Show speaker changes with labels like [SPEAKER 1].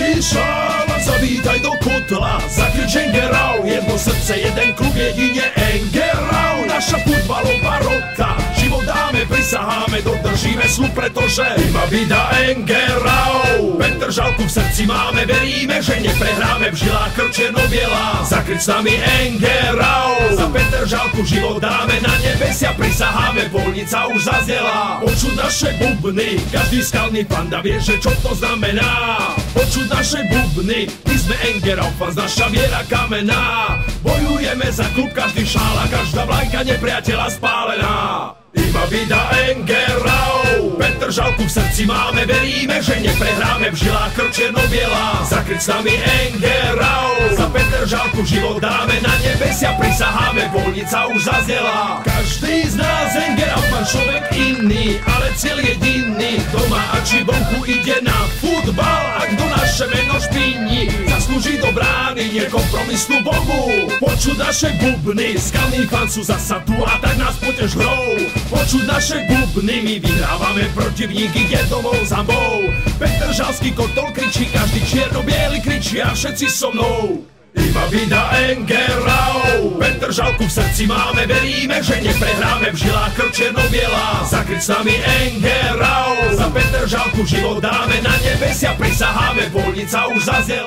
[SPEAKER 1] Obyšal, zavítaj do kotla, zakrič Engerau, jedno srdce, jeden klub, jedine Engerau. Naša futbalová rota, život dáme, prisaháme, dodržíme slub, pretože iba vida Engerau. Petržalku v srdci máme, veríme, že neprehráme, v žilách krv čierno-biela, zakrič s nami Engerau. Za Petržalku život dáme, na nebesia prisaháme, voľnica už zaznela. Počuť naše bubny, každý skalný fanda vie, že čo to znamená. Počuť naše bubny, my sme Engerau fans, naša viera kamená. Bojujeme za klub, každý šál a každá vlajka nepriateľa spálená. Iba vida Engerau. Petržalku v srdci máme, veríme, že neprehráme, v žilách krv čierno-biela, zakryť s nami Engerau. Za Petržalku život dáme, na nebesia prisaháme, voľnica už zaznela. Každý z nás Engerau fan, človek iný, ale cieľ jediný, doma a či vonku ide na futbal. A kto naše meno špíni, zaslúži do brány, nekompromisnú bohu. Počuť naše bubny, skalní fan sú zasa tu a tak nás potež hrou. Počuť naše bubny, my vyhrávame, protivník ide domov za mnou. Petržalský kotol kričí, každý čierno-biely kričí a všetci so mnou. Iba vida Engerau. Petržalku v srdci máme, veríme, že neprehráme, v žilách krv čierno-biela, zakryť s nami Engerau. Za Petržalku život dáme, na nebesia prisaháme, voľnica už zaznela.